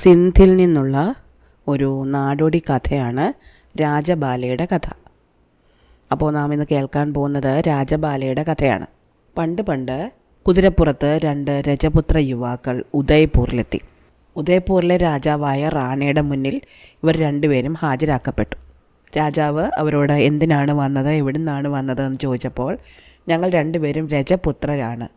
സിന്ധിൽ നിന്നുള്ള ഒരു നാടോടി കഥയാണ് രാജബാലയുടെ കഥ. അപ്പോൾ നാം ഇന്ന് കേൾക്കാൻ പോകുന്നത് രാജബാലയുടെ കഥയാണ്. പണ്ട് കുതിരപ്പുറത്ത് 2 രജപുത്ര യുവാക്കൾ ഉദയ്പൂരിലെത്തി. ഉദയ്പൂരിലെ രാജാവായ റാണയുടെ മുന്നിൽ ഇവർ രണ്ടുപേരും ഹാജരാക്കപ്പെട്ടു. രാജാവ് അവരോട് എന്തിനാണ് വന്നത്, എവിടുന്നാണ് വന്നത് എന്ന് ചോദിച്ചപ്പോൾ ഞങ്ങൾ രണ്ടുപേരും രജപുത്രരാണ്.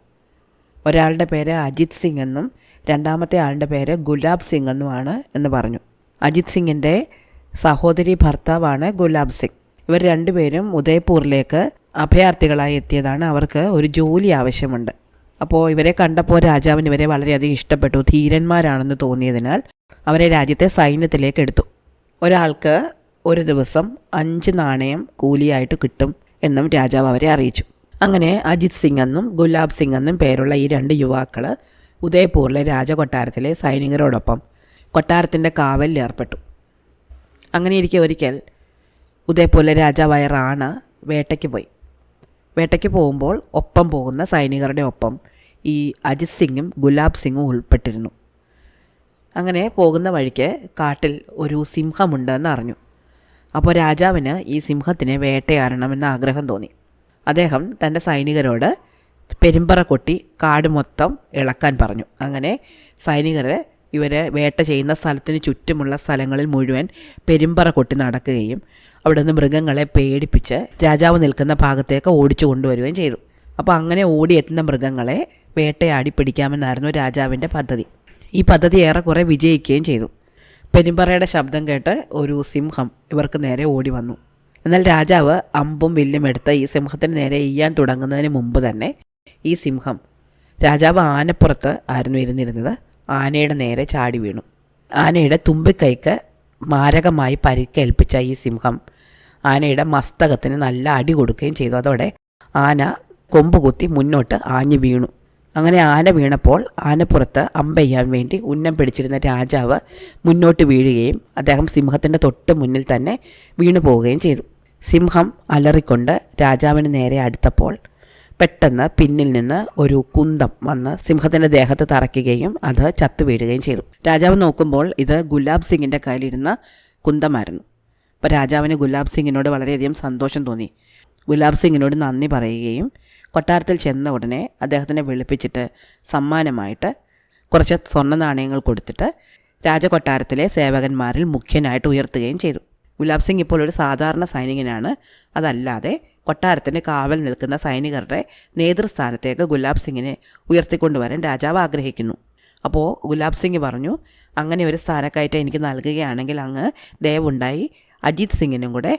ഒരാളുടെ പേര് അജിത് സിംഗ് എന്നും രണ്ടാമത്തെ ആളുടെ പേര് ഗുലാബ് സിംഗ് എന്നുമാണ് എന്ന് പറഞ്ഞു. അജിത് സിംഗിൻ്റെ സഹോദരി ഭർത്താവാണ് ഗുലാബ് സിംഗ്. ഇവർ രണ്ടുപേരും ഉദയ്പൂരിലേക്ക് അഭയാർത്ഥികളായി എത്തിയതാണ്. അവർക്ക് ഒരു ജോലി ആവശ്യമുണ്ട്. അപ്പോൾ ഇവരെ കണ്ടപ്പോൾ രാജാവിന് ഇവരെ വളരെയധികം ഇഷ്ടപ്പെട്ടു. ധീരന്മാരാണെന്ന് തോന്നിയതിനാൽ അവരെ രാജ്യത്തെ സൈന്യത്തിലേക്ക് എടുത്തു. ഒരാൾക്ക് ഒരു ദിവസം 5 നാണയം കൂലിയായിട്ട് കിട്ടും എന്നും രാജാവ് അവരെ അറിയിച്ചു. അങ്ങനെ അജിത് സിംഗ് എന്നും ഗുലാബ് സിംഗ് എന്നും പേരുള്ള ഈ 2 യുവാക്കൾ ഉദയ്പൂരിലെ രാജകൊട്ടാരത്തിലെ സൈനികരോടൊപ്പം കൊട്ടാരത്തിൻ്റെ കാവലിൽ ഏർപ്പെട്ടു. അങ്ങനെയിരിക്കെ ഒരിക്കൽ ഉദയ്പൂരിലെ രാജാവായ റാണ വേട്ടയ്ക്ക് പോയി. വേട്ടയ്ക്ക് പോകുമ്പോൾ ഒപ്പം പോകുന്ന സൈനികരുടെ ഒപ്പം ഈ അജിത് സിംഗും ഗുലാബ് സിംഗും ഉൾപ്പെട്ടിരുന്നു. അങ്ങനെ പോകുന്ന വഴിക്ക് കാട്ടിൽ ഒരു സിംഹമുണ്ടെന്ന് അറിഞ്ഞു. അപ്പോൾ രാജാവിന് ഈ സിംഹത്തിനെ വേട്ടയാടണമെന്ന ആഗ്രഹം തോന്നി. അദ്ദേഹം തൻ്റെ സൈനികരോട് പെരുമ്പറ കൊട്ടി കാട് മൊത്തം ഇളക്കാൻ പറഞ്ഞു. അങ്ങനെ സൈനികർ ഇവരെ വേട്ട ചെയ്യുന്ന സ്ഥലത്തിന് ചുറ്റുമുള്ള സ്ഥലങ്ങളിൽ മുഴുവൻ പെരുമ്പറ കൊട്ടി നടക്കുകയും അവിടെ നിന്ന് മൃഗങ്ങളെ പേടിപ്പിച്ച് രാജാവ് നിൽക്കുന്ന ഭാഗത്തേക്ക് ഓടിച്ചു കൊണ്ടുവരികയും ചെയ്തു. അപ്പോൾ അങ്ങനെ ഓടിയെത്തുന്ന മൃഗങ്ങളെ വേട്ടയാടി പിടിക്കാമെന്നായിരുന്നു രാജാവിൻ്റെ പദ്ധതി. ഈ പദ്ധതി ഏറെക്കുറെ വിജയിക്കുകയും ചെയ്തു. പെരുമ്പറയുടെ ശബ്ദം കേട്ട് ഒരു സിംഹം ഇവർക്ക് നേരെ ഓടി വന്നു. എന്നാൽ രാജാവ് അമ്പും വില്ലും എടുത്ത് ഈ സിംഹത്തിന് നേരെ എയ്യാൻ തുടങ്ങുന്നതിന് മുമ്പ് തന്നെ ഈ സിംഹം, രാജാവ് ആനപ്പുറത്ത് ആയിരുന്നു ഇരുന്നിരുന്നത്, ആനയുടെ നേരെ ചാടി വീണു. ആനയുടെ തുമ്പിക്കൈക്ക് മാരകമായി പരിക്കേൽപ്പിച്ച ഈ സിംഹം ആനയുടെ മസ്തകത്തിന് നല്ല അടി കൊടുക്കുകയും ചെയ്തു. അതോടെ ആന കൊമ്പ് കുത്തി മുന്നോട്ട് ആഞ്ഞു വീണു. അങ്ങനെ ആന വീണപ്പോൾ ആനപ്പുറത്ത് അമ്പെയ്യാൻ വേണ്ടി ഉന്നം പിടിച്ചിരുന്ന രാജാവ് മുന്നോട്ട് വീഴുകയും അദ്ദേഹം സിംഹത്തിൻ്റെ തൊട്ട് മുന്നിൽ തന്നെ വീണു പോവുകയും ചെയ്തു. സിംഹം അലറിക്കൊണ്ട് രാജാവിന് നേരെ അടുത്തപ്പോൾ പെട്ടെന്ന് പിന്നിൽ നിന്ന് ഒരു കുന്തം വന്ന് സിംഹത്തിൻ്റെ ദേഹത്ത് തറയ്ക്കുകയും അത് ചത്തു വീഴുകയും ചെയ്തു. രാജാവ് നോക്കുമ്പോൾ ഇത് ഗുലാബ് സിംഗിൻ്റെ കയ്യിലിരുന്ന കുന്തമായിരുന്നു. അപ്പോൾ രാജാവിന് ഗുലാബ് സിംഗിനോട് വളരെയധികം സന്തോഷം തോന്നി. ഗുലാബ് സിംഗിനോട് നന്ദി പറയുകയും കൊട്ടാരത്തിൽ ചെന്ന ഉടനെ അദ്ദേഹത്തിനെ വിളിപ്പിച്ചിട്ട് സമ്മാനമായിട്ട് കുറച്ച് സ്വർണ്ണ നാണയങ്ങൾ കൊടുത്തിട്ട് രാജകൊട്ടാരത്തിലെ സേവകന്മാരിൽ മുഖ്യനായിട്ട് ഉയർത്തുകയും ചെയ്തു. ഗുലാബ് സിംഗ് ഇപ്പോൾ ഒരു സാധാരണ സൈനികനാണ്. അതല്ലാതെ കൊട്ടാരത്തിന് കാവൽ നിൽക്കുന്ന സൈനികരുടെ നേതൃസ്ഥാനത്തേക്ക് ഗുലാബ് സിംഗിനെ ഉയർത്തിക്കൊണ്ടുവരാൻ രാജാവ് ആഗ്രഹിക്കുന്നു. അപ്പോൾ ഗുലാബ് സിംഗ് പറഞ്ഞു, അങ്ങനെ ഒരു സ്ഥാനക്കയറ്റം എനിക്ക് നൽകുകയാണെങ്കിൽ അങ്ങ് ദയവുണ്ടായി അജിത് സിംഗിനും കൂടെ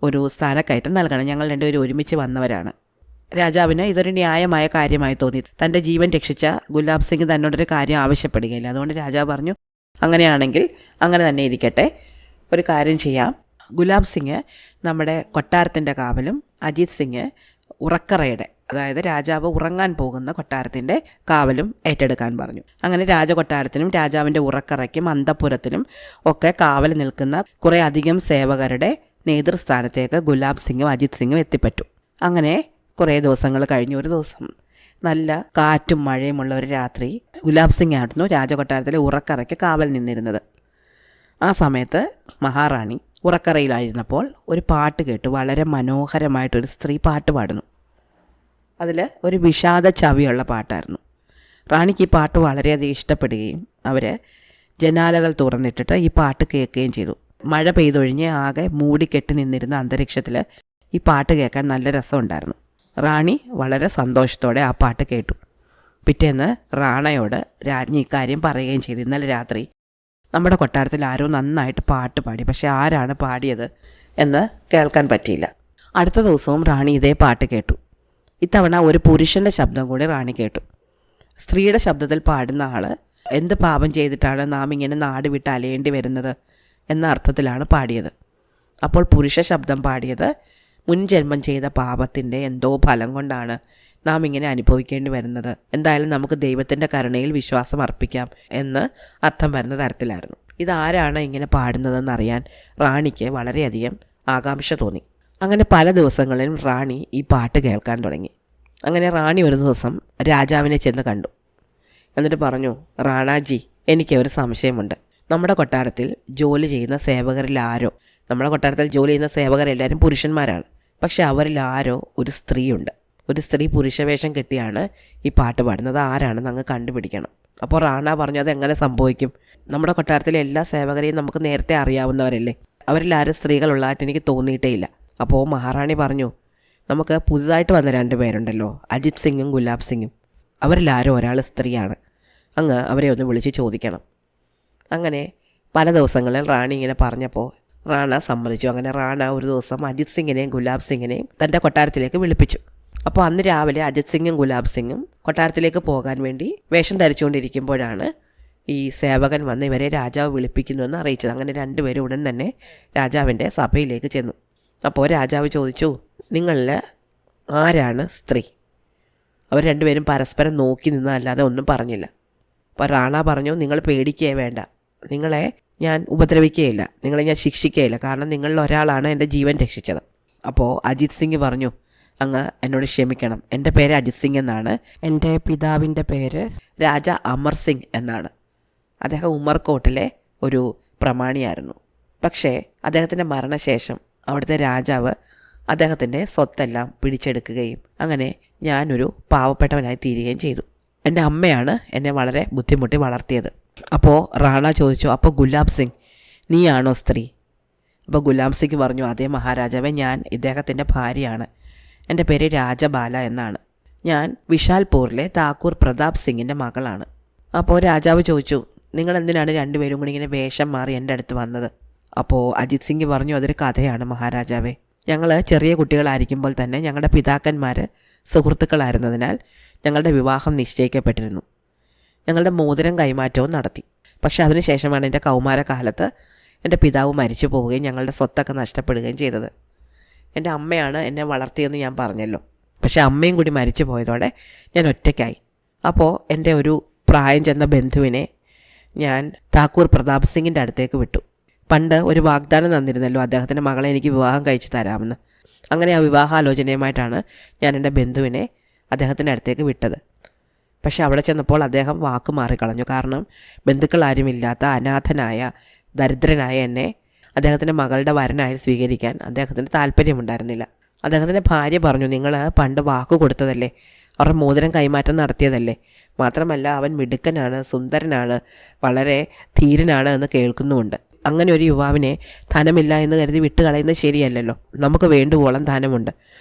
ഒരു സ്ഥാനക്കയറ്റം നൽകണം. ഞങ്ങൾ രണ്ടുപേരും ഒരുമിച്ച് വന്നവരാണ്. രാജാവിന് ഇതൊരു ന്യായമായ കാര്യമായി തോന്നി. തൻ്റെ ജീവൻ രക്ഷിച്ച ഗുലാബ് സിംഗ് തന്നോടൊരു കാര്യം ആവശ്യപ്പെടുകയില്ല. അതുകൊണ്ട് രാജാവ് പറഞ്ഞു, അങ്ങനെയാണെങ്കിൽ അങ്ങനെ തന്നെ ഇരിക്കട്ടെ, ഒരു കാര്യം ചെയ്യാം. ഗുലാബ് സിംഗ് നമ്മുടെ കൊട്ടാരത്തിൻ്റെ കാവലും അജിത് സിംഗ് ഉറക്കറയുടെ, അതായത് രാജാവ് ഉറങ്ങാൻ പോകുന്ന കൊട്ടാരത്തിൻ്റെ കാവലും ഏറ്റെടുക്കാൻ പറഞ്ഞു. അങ്ങനെ രാജകൊട്ടാരത്തിനും രാജാവിൻ്റെ ഉറക്കറയ്ക്കും അന്തഃപുരത്തിനും ഒക്കെ കാവൽ നിൽക്കുന്ന കുറേ അധികം സേവകരുടെ നേതൃസ്ഥാനത്തേക്ക് ഗുലാബ് സിംഗും അജിത് സിംഗും എത്തിപ്പറ്റു. അങ്ങനെ കുറേ ദിവസങ്ങൾ കഴിഞ്ഞു. ഒരു ദിവസം നല്ല കാറ്റും മഴയുമുള്ള ഒരു രാത്രി ഗുലാബ് സിംഗ് ആയിരുന്നു രാജകൊട്ടാരത്തിലെ ഉറക്കറയ്ക്ക് കാവൽ നിന്നിരുന്നത്. ആ സമയത്ത് മഹാറാണി ഉറക്കറയിലായിരുന്നപ്പോൾ ഒരു പാട്ട് കേട്ടു. വളരെ മനോഹരമായിട്ടൊരു സ്ത്രീ പാട്ട് പാടുന്നു. അതിൽ ഒരു വിഷാദ ചവിയുള്ള പാട്ടായിരുന്നു. റാണിക്ക് ഈ പാട്ട് വളരെയധികം ഇഷ്ടപ്പെടുകയും അവർ ജനാലകൾ തുറന്നിട്ടിട്ട് ഈ പാട്ട് കേൾക്കുകയും ചെയ്തു. മഴ പെയ്തൊഴിഞ്ഞ് ആകെ മൂടിക്കെട്ടി നിന്നിരുന്ന അന്തരീക്ഷത്തിൽ ഈ പാട്ട് കേൾക്കാൻ നല്ല രസമുണ്ടായിരുന്നു. റാണി വളരെ സന്തോഷത്തോടെ ആ പാട്ട് കേട്ടു. പിറ്റേന്ന് റാണയോട് രാജ്ഞി ഇക്കാര്യം പറയുകയും ചെയ്തു. ഇന്നലെ രാത്രി നമ്മുടെ കൊട്ടാരത്തിൽ ആരോ നന്നായിട്ട് പാട്ട് പാടി, പക്ഷേ ആരാണ് പാടിയത് എന്ന് കേൾക്കാൻ പറ്റിയില്ല. അടുത്ത ദിവസവും റാണി ഇതേ പാട്ട് കേട്ടു. ഇത്തവണ ഒരു പുരുഷൻ്റെ ശബ്ദം കൂടി റാണി കേട്ടു. സ്ത്രീയുടെ ശബ്ദത്തിൽ പാടുന്ന ആൾ എന്ത് പാപം ചെയ്തിട്ടാണ് നാം ഇങ്ങനെ നാട് വിട്ട് അലയേണ്ടി വരുന്നത് എന്ന അർത്ഥത്തിലാണ് പാടിയത്. അപ്പോൾ പുരുഷ ശബ്ദം പാടിയത് മുൻജന്മം ചെയ്ത പാപത്തിൻ്റെ എന്തോ ഫലം കൊണ്ടാണ് നാം ഇങ്ങനെ അനുഭവിക്കേണ്ടി വരുന്നത്, എന്തായാലും നമുക്ക് ദൈവത്തിൻ്റെ കരുണയിൽ വിശ്വാസം അർപ്പിക്കാം എന്ന് അർത്ഥം വരുന്ന തരത്തിലായിരുന്നു. ഇതാരാണ് ഇങ്ങനെ പാടുന്നതെന്നറിയാൻ റാണിക്ക് വളരെയധികം ആകാംക്ഷ തോന്നി. അങ്ങനെ പല ദിവസങ്ങളിലും റാണി ഈ പാട്ട് കേൾക്കാൻ തുടങ്ങി. അങ്ങനെ റാണി ഒരു ദിവസം രാജാവിനെ ചെന്ന് കണ്ടു. എന്നിട്ട് പറഞ്ഞു, റാണാജി, എനിക്ക് ഒരു സംശയമുണ്ട്. നമ്മുടെ കൊട്ടാരത്തിൽ ജോലി ചെയ്യുന്ന സേവകരിൽ ആരോ, നമ്മുടെ കൊട്ടാരത്തിൽ ജോലി ചെയ്യുന്ന സേവകരെല്ലാവരും പുരുഷന്മാരാണ്. പക്ഷെ അവരിൽ ആരോ ഒരു സ്ത്രീയുണ്ട്. ഒരു സ്ത്രീ പുരുഷവേഷം കെട്ടിയാണ് ഈ പാട്ട് പാടുന്നത്. ആരാണെന്ന് അങ്ങ് കണ്ടുപിടിക്കണം. അപ്പോൾ റാണ പറഞ്ഞു, അതെങ്ങനെ സംഭവിക്കും? നമ്മുടെ കൊട്ടാരത്തിലെ എല്ലാ സേവകരെയും നമുക്ക് നേരത്തെ അറിയാവുന്നവരല്ലേ. അവരിൽ ആരും സ്ത്രീകളുള്ളതായിട്ട് എനിക്ക് തോന്നിയിട്ടേ ഇല്ല. അപ്പോൾ മഹാറാണി പറഞ്ഞു, നമുക്ക് പുതുതായിട്ട് വന്ന 2 പേരുണ്ടല്ലോ, അജിത് സിംഗും ഗുലാബ് സിംഗും. അവരിലാരോ ഒരാൾ സ്ത്രീയാണ്. അങ്ങ് അവരെ ഒന്ന് വിളിച്ച് ചോദിക്കണം. അങ്ങനെ പല ദിവസങ്ങളിൽ റാണി ഇങ്ങനെ പറഞ്ഞപ്പോൾ റാണ സമ്മതിച്ചു. അങ്ങനെ റാണ ഒരു ദിവസം അജിത് സിംഗിനെയും ഗുലാബ് സിംഗിനെയും തൻ്റെ കൊട്ടാരത്തിലേക്ക് വിളിപ്പിച്ചു. അപ്പോൾ അന്ന് രാവിലെ അജിത് സിംഗും ഗുലാബ് സിംഗും കൊട്ടാരത്തിലേക്ക് പോകാൻ വേണ്ടി വേഷം ധരിച്ചുകൊണ്ടിരിക്കുമ്പോഴാണ് ഈ സേവകൻ വന്ന് ഇവരെ രാജാവ് വിളിപ്പിക്കുന്നുവെന്ന് അറിയിച്ചത്. അങ്ങനെ 2 പേരും ഉടൻ തന്നെ രാജാവിൻ്റെ സഭയിലേക്ക് ചെന്നു. അപ്പോൾ രാജാവ് ചോദിച്ചു, നിങ്ങളിൽ ആരാണ് സ്ത്രീ? അവർ 2 പേരും പരസ്പരം നോക്കി നിന്നല്ലാതെ ഒന്നും പറഞ്ഞില്ല. അപ്പോൾ റാണ പറഞ്ഞു, നിങ്ങൾ പേടിക്കേ വേണ്ട, നിങ്ങളെ ഞാൻ ഉപദ്രവിക്കുകയില്ല, നിങ്ങളെ ഞാൻ ശിക്ഷിക്കുകയില്ല, കാരണം നിങ്ങളിൽ ഒരാളാണ് എൻ്റെ ജീവൻ രക്ഷിച്ചത്. അപ്പോൾ അജിത് സിംഗ് പറഞ്ഞു, അങ്ങ് എന്നോട് ക്ഷമിക്കണം, എൻ്റെ പേര് അജിത് സിംഗ് എന്നാണ്. എൻ്റെ പിതാവിൻ്റെ പേര് രാജ അമർ സിംഗ് എന്നാണ്. അദ്ദേഹം ഉമർകോട്ടിലെ ഒരു പ്രമാണിയായിരുന്നു. പക്ഷേ അദ്ദേഹത്തിൻ്റെ മരണശേഷം അവിടുത്തെ രാജാവ് അദ്ദേഹത്തിൻ്റെ സ്വത്തെല്ലാം പിടിച്ചെടുക്കുകയും അങ്ങനെ ഞാനൊരു പാവപ്പെട്ടവനായി തീരുകയും ചെയ്തു. എൻ്റെ അമ്മയാണ് എന്നെ വളരെ ബുദ്ധിമുട്ടി വളർത്തിയത്. അപ്പോൾ റാണ ചോദിച്ചു, അപ്പോൾ ഗുലാബ് സിംഗ് നീയാണോ സ്ത്രീ? അപ്പോൾ ഗുലാബ് സിംഗ് പറഞ്ഞു, അതേ മഹാരാജാവേ, ഞാൻ ഇദ്ദേഹത്തിൻ്റെ ഭാര്യയാണ്. എൻ്റെ പേര് രാജബാല എന്നാണ്. ഞാൻ വിശാൽപൂരിലെ താക്കൂർ പ്രതാപ് സിംഗിൻ്റെ മകളാണ്. അപ്പോൾ രാജാവ് ചോദിച്ചു, നിങ്ങൾ എന്തിനാണ് 2 പേരും കൂടി ഇങ്ങനെ വേഷം മാറി എൻ്റെ അടുത്ത് വന്നത്? അപ്പോൾ അജിത് സിംഗ് പറഞ്ഞു, അതൊരു കഥയാണ് മഹാരാജാവേ. ഞങ്ങൾ ചെറിയ കുട്ടികളായിരിക്കുമ്പോൾ തന്നെ ഞങ്ങളുടെ പിതാക്കന്മാർ സുഹൃത്തുക്കളായിരുന്നതിനാൽ ഞങ്ങളുടെ വിവാഹം നിശ്ചയിക്കപ്പെട്ടിരുന്നു. ഞങ്ങളുടെ മോതിരം കൈമാറ്റവും നടത്തി. പക്ഷെ അതിനുശേഷമാണ് എൻ്റെ കൗമാരകാലത്ത് എൻ്റെ പിതാവ് മരിച്ചു പോവുകയും ഞങ്ങളുടെ സ്വത്തൊക്കെ നഷ്ടപ്പെടുകയും ചെയ്തത്. എൻ്റെ അമ്മയാണ് എന്നെ വളർത്തിയെന്ന് ഞാൻ പറഞ്ഞല്ലോ. പക്ഷേ അമ്മയും കൂടി മരിച്ചു പോയതോടെ ഞാൻ ഒറ്റയ്ക്കായി. അപ്പോൾ എൻ്റെ ഒരു പ്രായം ചെന്ന ബന്ധുവിനെ ഞാൻ താക്കൂർ പ്രതാപ് സിംഗിൻ്റെ അടുത്തേക്ക് വിട്ടു. പണ്ട് ഒരു വാഗ്ദാനം തന്നിരുന്നല്ലോ, അദ്ദേഹത്തിൻ്റെ മകളെ എനിക്ക് വിവാഹം കഴിച്ച് തരാമെന്ന്. അങ്ങനെ ആ വിവാഹാലോചനയുമായിട്ടാണ് ഞാൻ എൻ്റെ ബന്ധുവിനെ അദ്ദേഹത്തിൻ്റെ അടുത്തേക്ക് വിട്ടത്. പക്ഷെ അവിടെ ചെന്നപ്പോൾ അദ്ദേഹം വാക്ക് മാറിക്കളഞ്ഞു. കാരണം ബന്ധുക്കൾ ആരുമില്ലാത്ത അനാഥനായ ദരിദ്രനായ എന്നെ അദ്ദേഹത്തിൻ്റെ മകളുടെ വരനായി സ്വീകരിക്കാൻ അദ്ദേഹത്തിന് താല്പര്യമുണ്ടായിരുന്നില്ല. അദ്ദേഹത്തിൻ്റെ ഭാര്യ പറഞ്ഞു, നിങ്ങൾ പണ്ട് വാക്ക് കൊടുത്തതല്ലേ, അവരുടെ മോതിരം കൈമാറ്റം നടത്തിയതല്ലേ, മാത്രമല്ല അവൻ മിടുക്കനാണ്, സുന്ദരനാണ്, വളരെ ധീരനാണ് എന്ന് കേൾക്കുന്നുമുണ്ട്. അങ്ങനെ ഒരു യുവാവിനെ ധനമില്ല എന്ന് കരുതി വിട്ടുകളയുന്നത് ശരിയല്ലല്ലോ. നമുക്ക് വേണ്ടുവോളം ധനമുണ്ട്.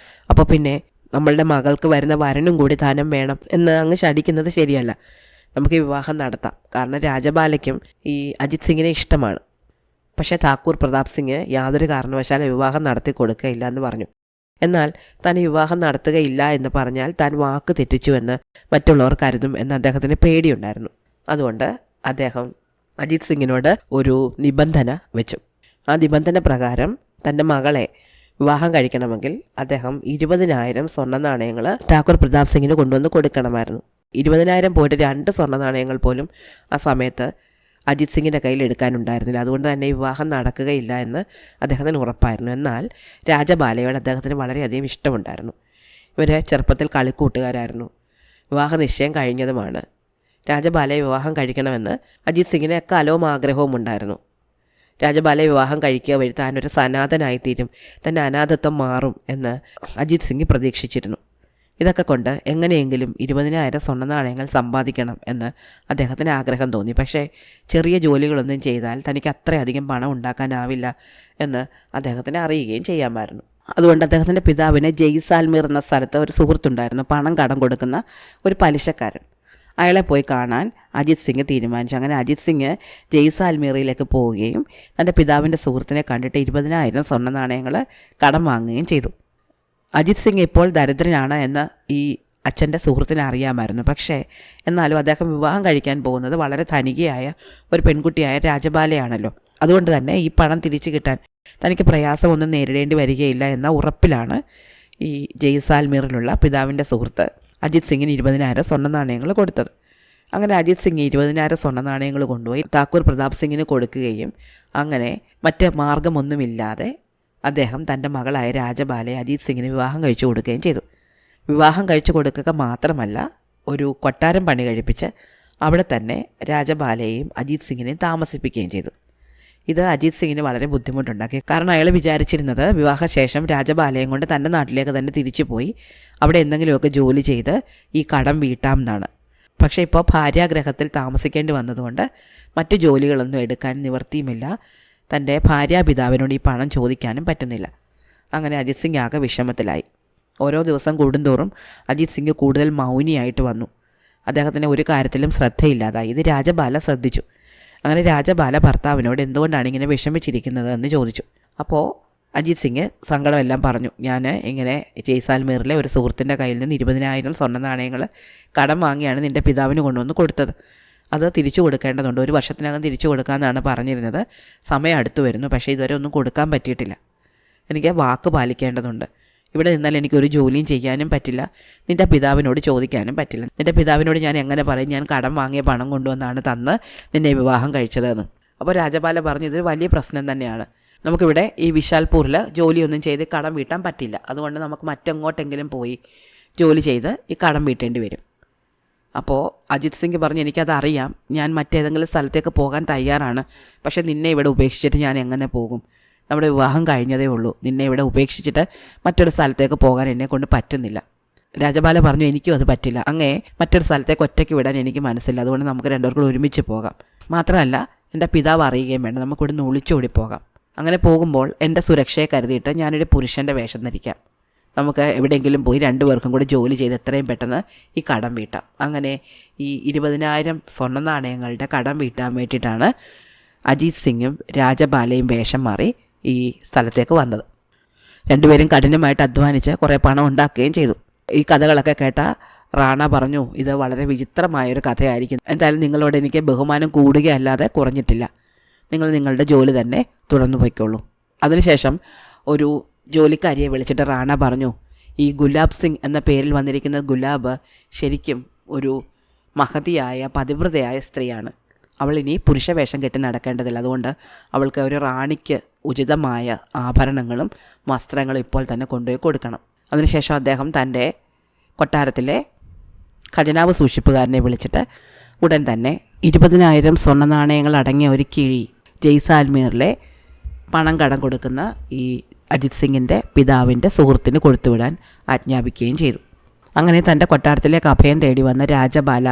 അപ്പോൾ പിന്നെ നമ്മളുടെ മകൾക്ക് വരുന്ന വരനും കൂടി ധനം വേണം എന്ന് അങ്ങ് ശടിക്കുന്നത് ശരിയല്ല. നമുക്ക് വിവാഹം നടത്താം. കാരണം രാജബാലയ്ക്കും ഈ അജിത് സിംഗിനെ ഇഷ്ടമാണ്. പക്ഷേ താക്കൂർ പ്രതാപ് സിംഗ് യാതൊരു കാരണവശാലും വിവാഹം നടത്തി കൊടുക്കുകയില്ല എന്ന് പറഞ്ഞു. എന്നാൽ താൻ വിവാഹം നടത്തുകയില്ല എന്ന് പറഞ്ഞാൽ താൻ വാക്ക് തെറ്റിച്ചുവെന്ന് മറ്റുള്ളവർ കരുതും എന്ന് അദ്ദേഹത്തിന് പേടിയുണ്ടായിരുന്നു. അതുകൊണ്ട് അദ്ദേഹം അജിത് സിംഗിനോട് ഒരു നിബന്ധന വെച്ചു. ആ നിബന്ധന പ്രകാരം തൻ്റെ മകളെ വിവാഹം കഴിക്കണമെങ്കിൽ അദ്ദേഹം 20,000 സ്വർണ്ണ നാണയങ്ങൾ താക്കൂർ പ്രതാപ് സിംഗിന് കൊണ്ടുവന്ന് കൊടുക്കണമായിരുന്നു. 20,000 പോയിട്ട് 2 സ്വർണ്ണ നാണയങ്ങൾ പോലും ആ സമയത്ത് അജിത് സിംഗിൻ്റെ കയ്യിൽ എടുക്കാനുണ്ടായിരുന്നില്ല. അതുകൊണ്ട് തന്നെ വിവാഹം നടക്കുകയില്ല എന്ന് അദ്ദേഹത്തിന് ഉറപ്പായിരുന്നു. എന്നാൽ രാജബാലയോട് അദ്ദേഹത്തിന് വളരെയധികം ഇഷ്ടമുണ്ടായിരുന്നു. ഇവർ ചെറുപ്പത്തിൽ കളിക്കൂട്ടുകാരായിരുന്നു. വിവാഹ നിശ്ചയം കഴിഞ്ഞതുമാണ്. രാജബാലയെ വിവാഹം കഴിക്കണമെന്ന് അജിത് സിംഗിന് എക്കാലവും ആഗ്രഹവും ഉണ്ടായിരുന്നു. രാജബാലയെ വിവാഹം കഴിക്കുക വഴി താനൊരു സനാതനായിത്തീരും, തൻ്റെ അനാഥത്വം മാറും എന്ന് അജിത് സിംഗ് പ്രതീക്ഷിച്ചിരുന്നു. ഇതൊക്കെ കൊണ്ട് എങ്ങനെയെങ്കിലും 20,000 സ്വർണ്ണ നാണയങ്ങൾ സമ്പാദിക്കണം എന്ന് അദ്ദേഹത്തിന് ആഗ്രഹം തോന്നി. പക്ഷേ ചെറിയ ജോലികളൊന്നും ചെയ്താൽ തനിക്ക് അത്രയധികം പണം ഉണ്ടാക്കാനാവില്ല എന്ന് അദ്ദേഹത്തിന് അറിയുകയും ചെയ്യാമായിരുന്നു. അതുകൊണ്ട് അദ്ദേഹത്തിൻ്റെ പിതാവിന് ജയ്സാൽമീർ എന്ന സ്ഥലത്ത് ഒരു സുഹൃത്തുണ്ടായിരുന്നു, പണം കടം കൊടുക്കുന്ന ഒരു പലിശക്കാരൻ. അയാളെ പോയി കാണാൻ അജിത് സിംഗ് തീരുമാനിച്ചു. അങ്ങനെ അജിത് സിംഗ് ജയ്സാൽമീറിലേക്ക് പോവുകയും തൻ്റെ പിതാവിൻ്റെ സുഹൃത്തിനെ കണ്ടിട്ട് 20,000 സ്വർണ്ണ നാണയങ്ങൾ കടം വാങ്ങുകയും ചെയ്തു. അജിത് സിംഗ് ഇപ്പോൾ ദരിദ്രനാണ് എന്ന് ഈ അച്ഛൻ്റെ സുഹൃത്തിനെ അറിയാമായിരുന്നു. പക്ഷേ എന്നാലും അദ്ദേഹം വിവാഹം കഴിക്കാൻ പോകുന്നത് വളരെ ധനികയായ ഒരു പെൺകുട്ടിയായ രാജബാലയാണല്ലോ. അതുകൊണ്ട് തന്നെ ഈ പണം തിരിച്ചു കിട്ടാൻ തനിക്ക് പ്രയാസമൊന്നും നേരിടേണ്ടി വരികയില്ല എന്ന ഉറപ്പിലാണ് ഈ ജയ്സാൽമീറിലുള്ള പിതാവിൻ്റെ സുഹൃത്ത് അജിത് സിംഗിന് 20,000 സ്വർണ്ണ നാണയങ്ങൾ കൊടുത്തത്. അങ്ങനെ അജിത് സിംഗ് 20,000 സ്വർണ്ണ നാണയങ്ങൾ കൊണ്ടുപോയി താക്കൂർ പ്രതാപ് സിംഗിന് കൊടുക്കുകയും അങ്ങനെ മറ്റ് മാർഗമൊന്നുമില്ലാതെ അദ്ദേഹം തൻ്റെ മകളായ രാജബാലയെ അജിത് സിംഗിന് വിവാഹം കഴിച്ചു കൊടുക്കുകയും ചെയ്തു. വിവാഹം കഴിച്ചു കൊടുക്കുക മാത്രമല്ല, ഒരു കൊട്ടാരം പണി കഴിപ്പിച്ച് അവിടെ തന്നെ രാജബാലയെയും അജിത് സിംഗിനെയും താമസിപ്പിക്കുകയും ചെയ്തു. ഇത് അജിത് സിംഗിന് വളരെ ബുദ്ധിമുട്ടുണ്ടാക്കി. കാരണം അയാൾ വിചാരിച്ചിരുന്നത് വിവാഹശേഷം രാജബാലയും കൊണ്ട് തൻ്റെ നാട്ടിലേക്ക് തന്നെ തിരിച്ചു പോയി അവിടെ എന്തെങ്കിലുമൊക്കെ ജോലി ചെയ്ത് ഈ കടം വീട്ടാം എന്നാണ്. പക്ഷേ ഇപ്പോൾ ഭാര്യാഗ്രഹത്തിൽ താമസിക്കേണ്ടി വന്നതുകൊണ്ട് മറ്റു ജോലികളൊന്നും എടുക്കാൻ നിവർത്തിയുമില്ല. തൻ്റെ ഭാര്യാപിതാവിനോട് ഈ പണം ചോദിക്കാനും പറ്റുന്നില്ല. അങ്ങനെ അജിത് സിംഗ് ആകെ വിഷമത്തിലായി. ഓരോ ദിവസം കൂടുന്തോറും അജിത് സിംഗ് കൂടുതൽ മൗനിയായിട്ട് വന്നു. അദ്ദേഹത്തിന് ഒരു കാര്യത്തിലും ശ്രദ്ധയില്ലാതായി. ഇത് രാജബാല ശ്രദ്ധിച്ചു. അങ്ങനെ രാജബാല ഭർത്താവിനോട് എന്തുകൊണ്ടാണ് ഇങ്ങനെ വിഷമിച്ചിരിക്കുന്നത് എന്ന് ചോദിച്ചു. അപ്പോൾ അജിത് സിംഗ് സങ്കടമെല്ലാം പറഞ്ഞു. ഞാൻ ഇങ്ങനെ ജയ്സാൽമീറിലെ ഒരു സുഹൃത്തിൻ്റെ കയ്യിൽ നിന്ന് 20,000 സ്വർണ്ണ നാണയങ്ങൾ കടം വാങ്ങിയാണ് നിൻ്റെ പിതാവിന് കൊണ്ടുവന്ന് കൊടുത്തത്. അത് തിരിച്ചു കൊടുക്കേണ്ടതുണ്ട്. 1 വർഷത്തിനകം തിരിച്ചു കൊടുക്കാമെന്നാണ് പറഞ്ഞിരുന്നത്. സമയം അടുത്തു വരുന്നു. പക്ഷേ ഇതുവരെ ഒന്നും കൊടുക്കാൻ പറ്റിയിട്ടില്ല. എനിക്ക് വാക്ക് പാലിക്കേണ്ടതുണ്ട്. ഇവിടെ നിന്നാൽ എനിക്കൊരു ജോലിയും ചെയ്യാനും പറ്റില്ല. നിൻ്റെ പിതാവിനോട് ചോദിക്കാനും പറ്റില്ല. നിൻ്റെ പിതാവിനോട് ഞാൻ എങ്ങനെ പറയും ഞാൻ കടം വാങ്ങിയ പണം കൊണ്ടുവന്നാണ് തന്ന് നിന്നെ വിവാഹം കഴിച്ചതെന്ന്. അപ്പോൾ രാജബാല പറഞ്ഞു, ഇതൊരു വലിയ പ്രശ്നം തന്നെയാണ്. നമുക്കിവിടെ ഈ വിശാൽപൂരിൽ ജോലിയൊന്നും ചെയ്ത് കടം വീട്ടാൻ പറ്റില്ല. അതുകൊണ്ട് നമുക്ക് മറ്റെങ്ങോട്ടെങ്കിലും പോയി ജോലി ചെയ്ത് ഈ കടം വീട്ടേണ്ടി വരും. അപ്പോൾ അജിത് സിംഗ് പറഞ്ഞു, എനിക്കതറിയാം, ഞാൻ മറ്റേതെങ്കിലും സ്ഥലത്തേക്ക് പോകാൻ തയ്യാറാണ്. പക്ഷേ നിന്നെ ഇവിടെ ഉപേക്ഷിച്ചിട്ട് ഞാൻ എങ്ങനെ പോകും? നമ്മുടെ വിവാഹം കഴിഞ്ഞതേ ഉള്ളൂ. നിന്നെ ഇവിടെ ഉപേക്ഷിച്ചിട്ട് മറ്റൊരു സ്ഥലത്തേക്ക് പോകാൻ എന്നെക്കൊണ്ട് പറ്റുന്നില്ല. രാജബാല പറഞ്ഞു, എനിക്കും അത് പറ്റില്ല. അങ്ങേ മറ്റൊരു സ്ഥലത്തേക്ക് ഒറ്റയ്ക്ക് വിടാൻ എനിക്ക് മനസ്സില്ല. അതുകൊണ്ട് നമുക്ക് രണ്ടുപേർക്കും ഒരുമിച്ച് പോകാം. മാത്രമല്ല എൻ്റെ പിതാവ് അറിയുകയും വേണ്ട. നമുക്കിവിടുന്ന് ഒളിച്ചോടി പോകാം. അങ്ങനെ പോകുമ്പോൾ എൻ്റെ സുരക്ഷയെ കരുതിയിട്ട് ഞാനൊരു പുരുഷൻ്റെ വേഷം ധരിക്കാം. നമുക്ക് എവിടെയെങ്കിലും പോയി 2 പേർക്കും കൂടി ജോലി ചെയ്ത് എത്രയും പെട്ടെന്ന് ഈ കടം വീട്ടാം. അങ്ങനെ ഈ 20,000 സ്വർണ്ണ നാണയങ്ങളുടെ കടം വീട്ടാൻ വേണ്ടിയിട്ടാണ് അജിത് സിംഗും രാജബാലയും വേഷം മാറി ഈ സ്ഥലത്തേക്ക് വന്നത്. രണ്ടുപേരും കഠിനമായിട്ട് അധ്വാനിച്ച് കുറേ പണം ഉണ്ടാക്കുകയും ചെയ്തു. ഈ കഥകളൊക്കെ കേട്ട റാണ പറഞ്ഞു, ഇത് വളരെ വിചിത്രമായൊരു കഥയായിരിക്കും. എന്തായാലും നിങ്ങളോട് എനിക്ക് ബഹുമാനം കൂടുകയല്ലാതെ കുറഞ്ഞിട്ടില്ല. നിങ്ങൾ നിങ്ങളുടെ ജോലി തന്നെ തുടർന്നു പോയിക്കോളൂ. അതിനുശേഷം ഒരു ജോലിക്കാരിയെ വിളിച്ചിട്ട് റാണ പറഞ്ഞു, ഈ ഗുലാബ് സിംഗ് എന്ന പേരിൽ വന്നിരിക്കുന്ന ഗുലാബ് ശരിക്കും ഒരു മഹതിയായ പതിവ്രതയായ സ്ത്രീയാണ്. അവൾ ഇനി പുരുഷവേഷം കെട്ടി നടക്കേണ്ടതില്ല. അതുകൊണ്ട് അവൾക്ക് ഒരു റാണിക്ക് ഉചിതമായ ആഭരണങ്ങളും വസ്ത്രങ്ങളും ഇപ്പോൾ തന്നെ കൊണ്ടുപോയി കൊടുക്കണം. അതിനുശേഷം അദ്ദേഹം തൻ്റെ കൊട്ടാരത്തിലെ ഖജനാവ് സൂക്ഷിപ്പുകാരനെ വിളിച്ചിട്ട് ഉടൻ തന്നെ 20,000 സ്വർണ്ണ നാണയങ്ങൾ അടങ്ങിയ ഒരു കിഴി ജയ്സാൽമീറിലെ പണം കടം കൊടുക്കുന്ന ഈ അജിത് സിംഗിൻ്റെ പിതാവിൻ്റെ സുഹൃത്തിന് കൊടുത്തുവിടാൻ ആജ്ഞാപിക്കുകയും ചെയ്തു. അങ്ങനെ തൻ്റെ കൊട്ടാരത്തിലേക്ക് അഭയം തേടി വന്ന രാജബാല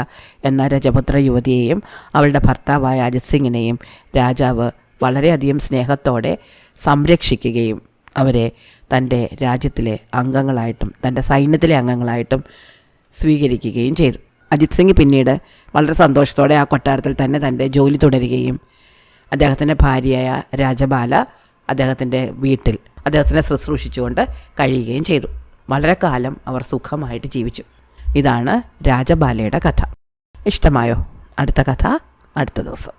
എന്ന രജപുത്ര യുവതിയെയും അവളുടെ ഭർത്താവായ അജിത് സിംഗിനെയും രാജാവ് വളരെയധികം സ്നേഹത്തോടെ സംരക്ഷിക്കുകയും അവരെ തൻ്റെ രാജ്യത്തിലെ അംഗങ്ങളായിട്ടും തൻ്റെ സൈന്യത്തിലെ അംഗങ്ങളായിട്ടും സ്വീകരിക്കുകയും ചെയ്തു. അജിത് സിംഗ് പിന്നീട് വളരെ സന്തോഷത്തോടെ ആ കൊട്ടാരത്തിൽ തന്നെ തൻ്റെ ജോലി തുടരുകയും അദ്ദേഹത്തിൻ്റെ ഭാര്യയായ രാജബാല അദ്ദേഹത്തിൻ്റെ വീട്ടിൽ അദ്ദേഹത്തിനെ ശുശ്രൂഷിച്ചുകൊണ്ട് കഴിയുകയും ചെയ്തു. വളരെ കാലം അവർ സുഖമായിട്ട് ജീവിച്ചു. ഇതാണ് രാജബാലയുടെ കഥ. ഇഷ്ടമായോ? അടുത്ത കഥ അടുത്ത ദിവസം.